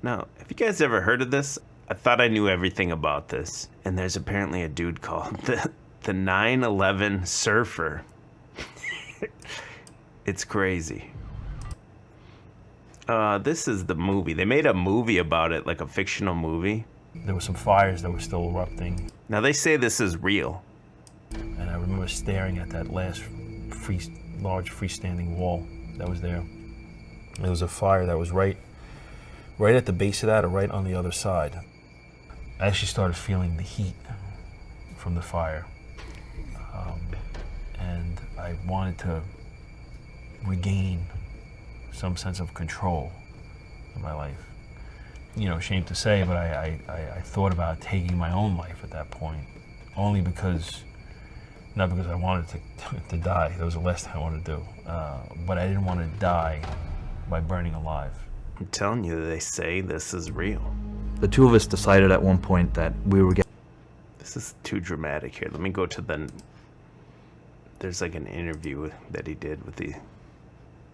Now, have you guys ever heard of this? I thought I knew everything about this. And there's apparently a dude called the 9/11 Surfer. It's crazy. This is the movie. They made a movie about it, like a fictional movie. There were some fires that were still erupting. Now they say this is real. And I remember staring at that last large freestanding wall that was there. There was a fire that was right at the base of that, or right on the other side. I actually started feeling the heat from the fire. And I wanted to regain some sense of control of my life. You know, shame to say, but I thought about taking my own life at that point, only because, not because I wanted to die. That was the last thing I wanted to do. But I didn't want to die by burning alive. I'm telling you, they say this is real. The two of us decided at one point that we were getting... This is too dramatic here. Let me go to the... There's like an interview that he did with the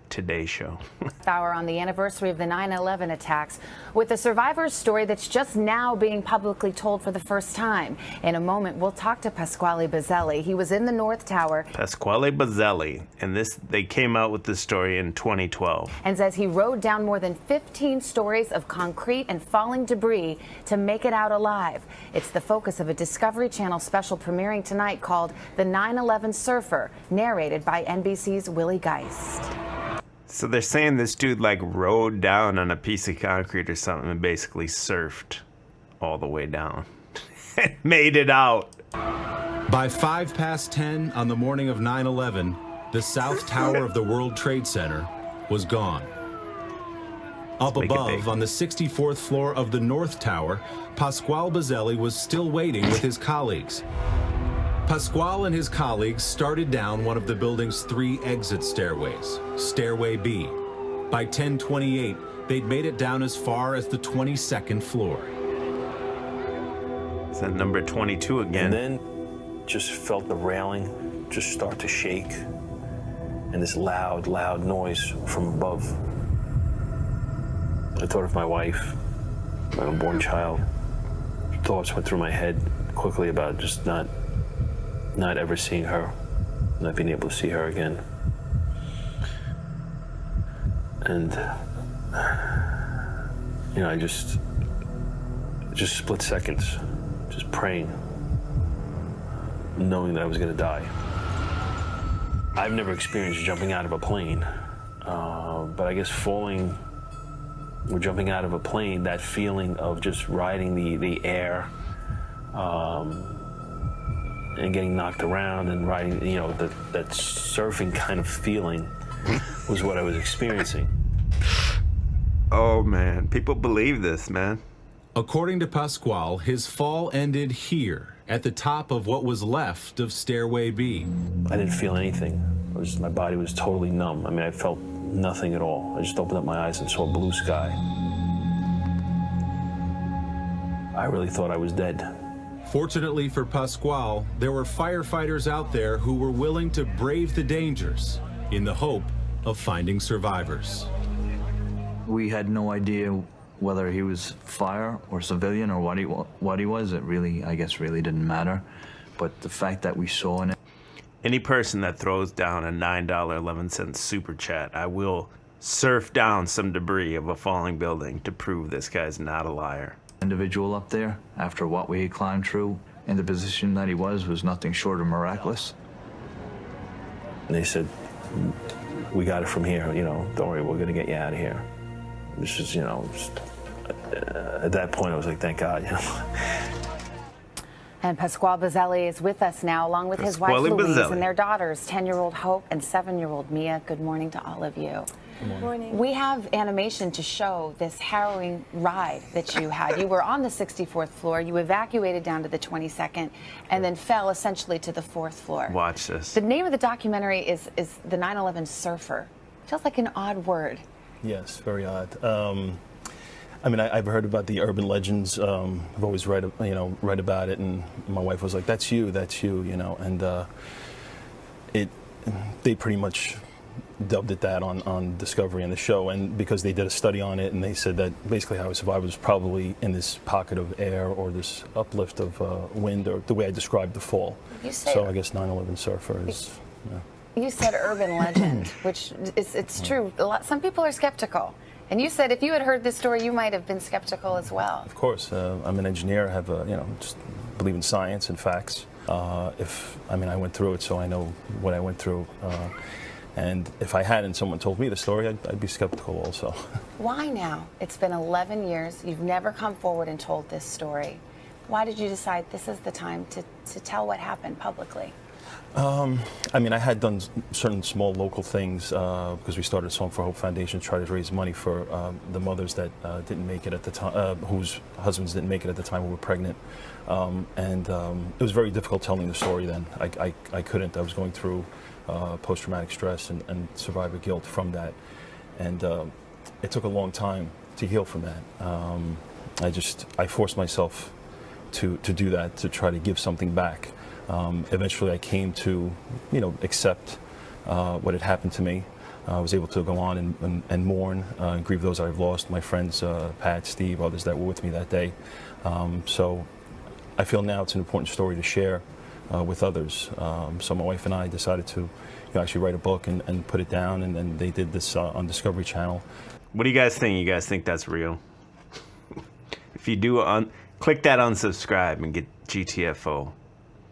Today Show. Hour on the anniversary of the 9/11 attacks, with a survivor's story that's just now being publicly told for the first time. In a moment, we'll talk to Pasquale Buzzelli. He was in the North Tower. Pasquale Buzzelli, and they came out with this story in 2012. And says he rode down more than 15 stories of concrete and falling debris to make it out alive. It's the focus of a Discovery Channel special premiering tonight called The 9/11 Surfer, narrated by NBC's Willie Geist. So they're saying this dude like rode down on a piece of concrete or something and basically surfed all the way down. Made it out. By 10:05 on the morning of 9/11, the South Tower of the World Trade Center was gone. Up above, on the 64th floor of the North Tower, Pasquale Buzzelli was still waiting with his colleagues. Pasquale and his colleagues started down one of the building's 3 exit stairways, Stairway B. By 10:28, they'd made it down as far as the 22nd floor. Is that number 22 again? And then just felt the railing just start to shake, and this loud noise from above. I thought of my wife, my unborn child. Thoughts went through my head quickly about just not ever seeing her, not being able to see her again. And, you know, I just split seconds, just praying, knowing that I was gonna die. I've never experienced jumping out of a plane, but I guess falling or jumping out of a plane, that feeling of just riding the air, and getting knocked around and riding, you know, that surfing kind of feeling was what I was experiencing. Oh man, people believe this, man. According to Pasquale, his fall ended here, at the top of what was left of Stairway B. I didn't feel anything. My body was totally numb. I mean, I felt nothing at all. I just opened up my eyes and saw blue sky. I really thought I was dead. Fortunately for Pasquale, there were firefighters out there who were willing to brave the dangers in the hope of finding survivors. We had no idea whether he was fire or civilian or what he was. It really, I guess, really didn't matter. But the fact that we saw in it. Any person that throws down a $9.11 super chat, I will surf down some debris of a falling building to prove this guy's not a liar. Individual up there, after what we had climbed through, in the position that he was nothing short of miraculous. And they said, we got it from here, you know, don't worry, we're gonna get you out of here. This is, you know, just, at that point I was like, thank God, you know. And Pasquale Buzzelli is with us now, along with his wife Louise and their daughters, 10-year-old Hope and 7-year-old Mia. Good morning to all of you. Good morning. We have animation to show this harrowing ride that you had. You were on the 64th floor, you evacuated down to the 22nd, and then fell essentially to the 4th floor. Watch this. The name of the documentary is The 9/11 Surfer. Feels like an odd word. Yes, very odd. I mean, I've heard about the urban legends. I've always read about it, and my wife was like, "That's you, you know." And they pretty much dubbed it that on Discovery and the show, and because they did a study on it, and they said that basically how I survived was probably in this pocket of air or this uplift of wind, or the way I described the fall. You say So I guess 9/11 surfer is. You said urban legend, which it's true. Some people are skeptical. And you said if you had heard this story, you might have been skeptical as well. Of course, I'm an engineer. I have just believe in science and facts. I went through it, so I know what I went through. And if I hadn't, someone told me the story, I'd be skeptical also. Why now? It's been 11 years. You've never come forward and told this story. Why did you decide this is the time to tell what happened publicly? I had done certain small local things because we started a Song for Hope Foundation to try to raise money for the mothers that didn't make it at the time, whose husbands didn't make it at the time who were pregnant. It was very difficult telling the story then. I couldn't. I was going through post-traumatic stress and survivor guilt from that. And it took a long time to heal from that. I forced myself to do that, to try to give something back. Eventually I came to, accept what had happened to me. I was able to go on and mourn and grieve those I've lost, my friends, Pat, Steve, others that were with me that day. So I feel now it's an important story to share with others. So my wife and I decided to actually write a book and put it down, and then they did this on Discovery Channel. What do you guys think? You guys think that's real? If you do, click that unsubscribe and get GTFO.